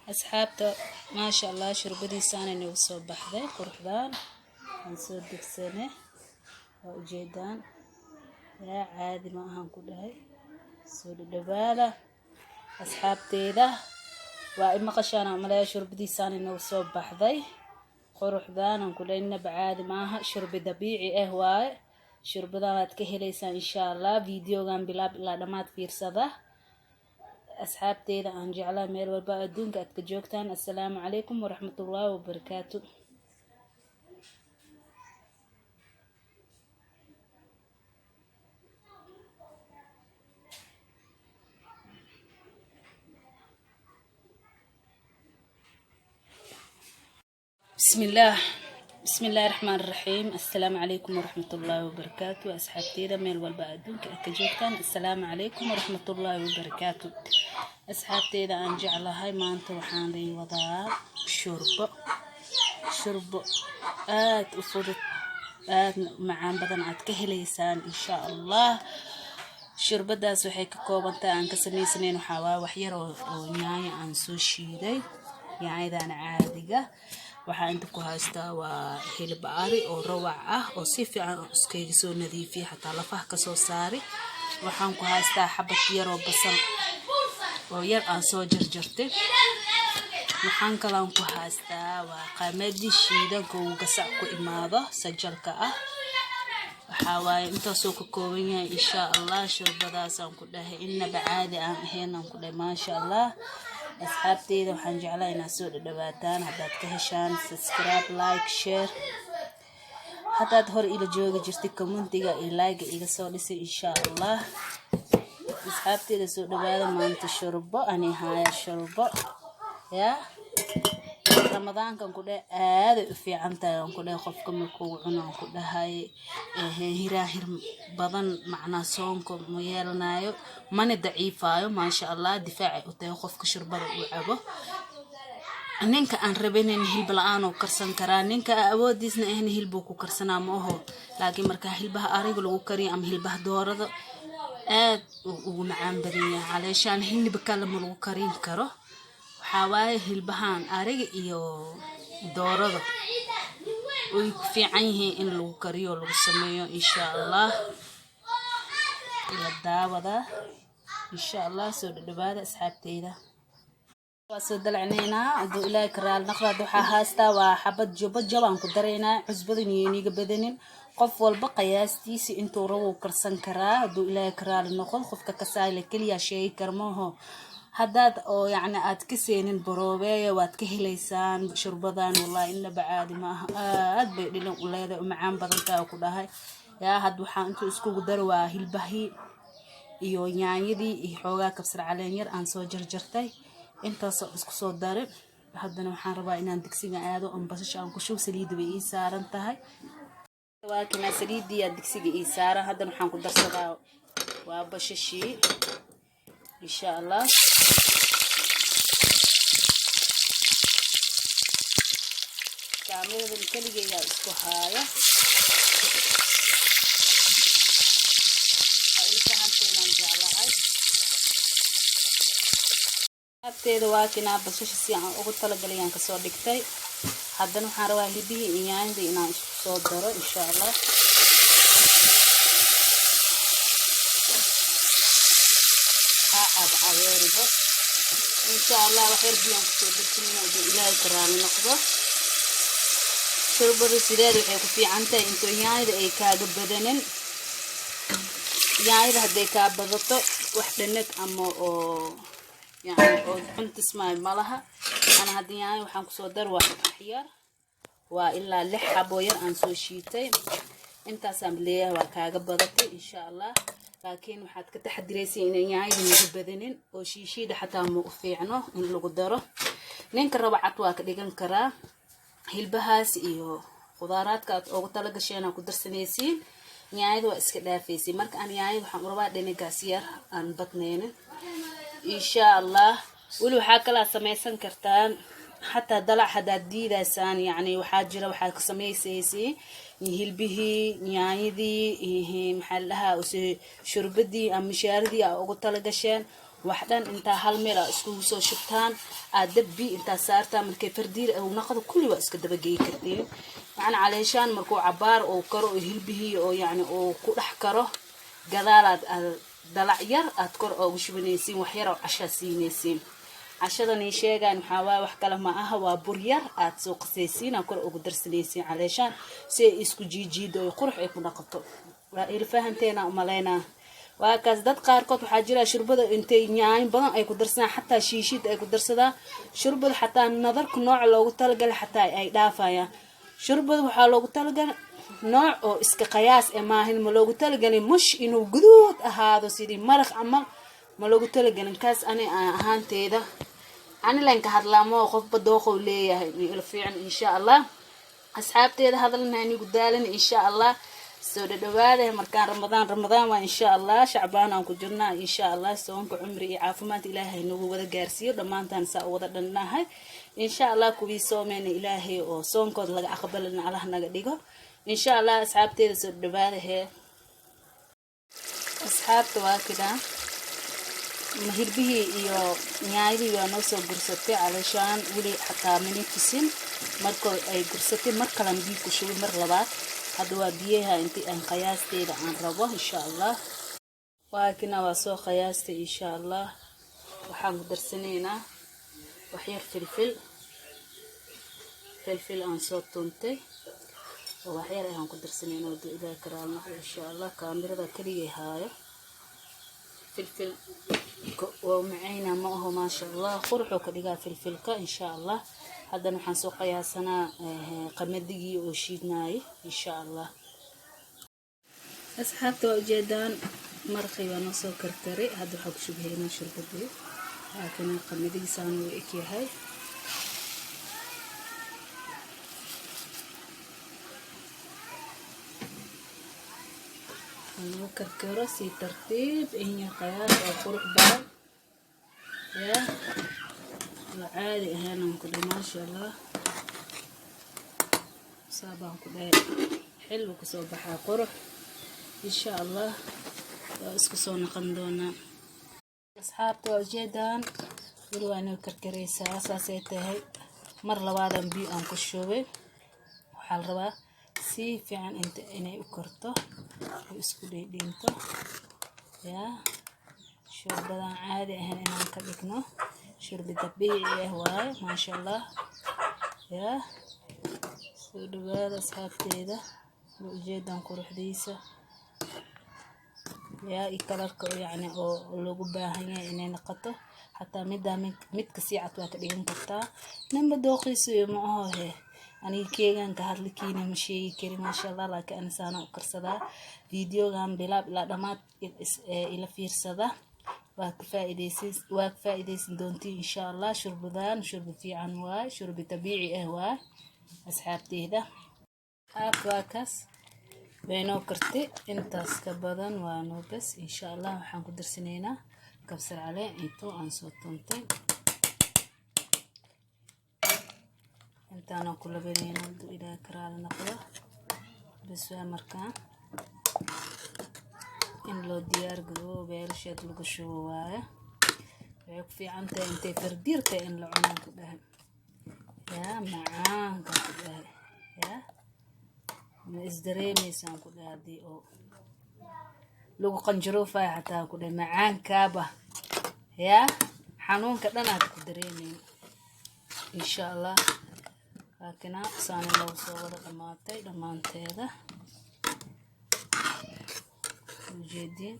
أصحابته ما شاء الله شربدي سانة نوصل بحذا قرحدان نصير دكسنة وجيدان يا عادي ما أهم كلها سود الدبالة أصحابتي ذا وإما قشانا عملها شربدي سانة نوصل بحذا قرحدان كلنا بعادي معها شرب طبيعي هواي شربدان تكهليسان إن شاء الله فيديو كان بلاب إلا دمات فيرسده أصحابتي أن جعلها ميل والباء الدون كأتك جوكتان. السلام عليكم ورحمة الله وبركاته. بسم الله الرحمن الرحيم. السلام عليكم ورحمة الله وبركاته. أصحابتي ميل والباء الدون كأتك جوكتان. السلام عليكم ورحمة الله وبركاته. أصحابتي أن جعلها هاي ما أنت وحاني وضع شرب أفضل معان بدن عاد كهليسان إن شاء الله. شرب داس وحيك كوبنتا عن كسمي سنين وحوا وحير ونياي عن سوشيدي يعني إذا أنا عادية وحاندكو هاستا وهيل باري أو روعة أو صيفي عن اسكيسو نظيفي حتى لفه كسو ساري وحانكو هاستا حبة يرو بصل وير aan soo jarjartay waxaan kala ku haystaa waa qamadii shiidan oo gasac ku imaado sajalka ah waxa waaye inta soo ka kooban yahay insha Allah sharbadaas aan ku dhahay inna bacaadi aan ahayn aan ku dhahay ma sha Allah. asxaabteyda waxaan jeclahay inaad soo dhawaataan haddaad ka heshaan subscribe like share haddaad hor ila joogi jirtay commentiga iyo like iga soo dhisay insha Allah. أصحابتي إذا سوق دبادة ما أنت شربة أنا هاي الشربة يا رمضان كان كده هذا في عنتا كده خفكم الكوعنا كده هاي هير بدن معنا صونكم ميالنايو من الضعيفايو ما شاء الله دفاعي وتاخذ خفك شربة وعبه ninka aan rabin in hilb la'aan oo karsan karaa ninka awoodiisna ah in hilb ku karsanaa ma aho laakiin marka hilbaha ariga lagu kariyo ama hilbaha doorada aad ugu macaan badan yahay caleeshaan hilib kale ma lagu karin karo waxa waaye hilbahan ariga iyo doorada way ku fiican yihiin in lagu kariyo lagu sameeyo insha Allah la daawada insha Allah soo dhawaada asxaabteyda واسود العنينا عدو إلهي كرال نقرأ دوحا هاستا وحبت جبان كدرينا عزبدن ينيق بدنين قف والبقياستيسي انتو رو كرسان كرا عدو إلهي كرال نقل خفك كسايلة كليا شيء كرموه هداد او يعني اتكسين البروبية واتكهليسان شربضان والله إلا بعادي ما اد بيقلن ولاده ومعان بدنتا وكدهاي يا هدوحا انتو اسكو قدروا هلبهي iyo yaanyadii iyo xoogaa kabsar caleen yar aan soo jarjartay intaas isku soo daray haddana waxaan rabaa inaan digsiga aado oo basasha aan ku shubo saliid way ii saaran tahay waa kana saliidii aad digsiga ii saaran haddana waxaan ku darsadaa waa basashii insha Allah kaamilada kaligeeya isku haaya abteeda waa kina basasha si aan ugu talagalay ka soo dhigtay haddana waxaan rabaa hilbihii iyo yaanyada inaan isku soo daro insha Allah aad insha Allah waxyar biyaan ku soo dirtinaa oo Ilaahay karaani noqdo sharbada sideeda waxay ku fiican tahay intoo yaanyada ay kaaga badanin yaanyada hadday ka badato wax dhanag ama oo يعني كنت اسمع مالها أنا هدي يعني وحن كسر در واحد حيار وإلا لح بوير عن سوشيتي أنت سامليه وكاجب بدتي إن شاء الله لكن واحد كتحدريسي إن يعني بدنين وشيشي ده حتى مقفي عنه إن لو قدره ننكر ربع أطواق ديجن كرا هالبهاس إيوه خضارات كات أو تلاقي شيء أنا قدر سنيسين يعني ده إسكدافيسي مرك أنا يعني وحن ربع دينيكاسير عن بطنين إن شاء الله ولو حاكلا سميسن كرتان حتى دلع حدادي داسان يعني وحاجرة وحاك سميسيسي يهيل به نيايدي محلها شربدي أم مشاردي أو قلت لقشان waxdan inta hal meel isku soo shubtaan aad dabbi inta saartaa markay fardiir oo naqdo kulli waa iska daba geey kartiin macna caleeshaan markuu cabaar oo karo oo hilbihi oo yani oo ku dhax karo gadaalaad dalac yar aad kor ugu shubinaysiin wax yar oo casha siinaysiin cashadani sheegaan waxa waa wax kale ma aha waa bur yar aad soo qasaysiin kor ugu darsanaysiin caleeshaan si ay isku jiijiido qurux ay ku noqoto waa il fahanteena umaleena waa kaas dad qaarkood waxa jira shurbada intay nyaayn badan ay ku darsadaan xataa shiishid ay ku darsadaan shurbada xataa nadarka nooc loogu talagalay xataa ay dhaafayaan shurbada waxa loogu talagalay nooc oo iska qiyaas maahin ma loogu talagalay mush inuu guduud ahaado sidii maraq ama ma loogu talagalay kaas ani ahaanteeda ani leen ka hadlaamo qof badooqo leeyahay ila fiican insha Allah asxaabteeda hadalna ani gudaalan insha Allah soo dhawaada markaan ramadaan waa insha Allah shacbaan aan ku jirnaa insha Allah soonka umri iyo caafimaad ilaahay nagu wada gaarsiyo dhamaantaan saa wada dhannahay insha Allah kuwii soomeyna ilaahay oo soonkood laga aqbalana Allah naga dhigo insha Allah asxaabteeda soo dhawaada asxaabta waa kida mahirbihi iyo nyaayadii waa noo soo gursatay caleeshaan wili xataa minitisin markoo ay gursatay mar kale biyo ku shubay mar labaad hadda waa biyaha intii aan qiyaasteeda aan rabo insha Allah waa kina waa soo qiyaastay insha Allah waxaan ku darsanaynaa wax yar filfil aan soo tuntay oo wax yar aan ku darsanaynaa oo ilaa karaama insha Allah kaamirada kaliya haayo filfil ومعينا ما هو ما شاء الله قرحو كدغا فلفلكا ان شاء الله هذا waxaan soo qiyaasana qamadigi oo shiidnaay insha Allah asxaabta ujeedaan marqi waa soo kartare hada waxa ku shubheena shirkadii laakiin qamadigi saan uu ekyahay أنا كركرة سي ترتيب هي قياس أو قرح بعض يا عادي هنا نقول ما شاء الله صابان كده حلو كسوبحة قرح إن شاء الله اسكسونا قندونا أصحاب توجدان يقولوا أنا كركريسة أساسيتها مرة بعد بي أنكو شوي وحال ربا si fiican inay u karto isku dheedhinto ya shurbadan caadi ahaan inaan ka dhigno shurbi dabiici ah waaye ma sha Allah ya soo dhawaada asxaabteeda ujeedan quruxdiisa ya kalarka yani oo lagu baahan yahay inay noqoto hatta mid ka sii cad waa ka dhigan kartaa namba dooqiisu ma aha أنا كيغان كهادلي كينا مشي كريم ما شاء الله لكن أنا سانا أكرسدا فيديو غان بلاب لا دمات إلى فيرسدا واكفائديس دونتي إن شاء الله شربدان شرب في عنواي شرب طبيعي أهواي أصحاب تهدا واكس بينو كرتي انتاس كبدان وانو بس إن شاء الله وحنكو درسنينا كبسر عليه انتو أنسو تنتي أنا كل بيننا إلى كرال نقطة بس مركان إن لو ديار جرو بيرشد لو شوية يكفي عنك أنت فرديرك إن لعنان كده يا معان كده يا مزدريني سان كده دي أو لو قنجروفة حتى كده معان كابة يا حنون كده أنا تقدريني إن شاء الله لكن سان لو صور دمانتيدا وجدين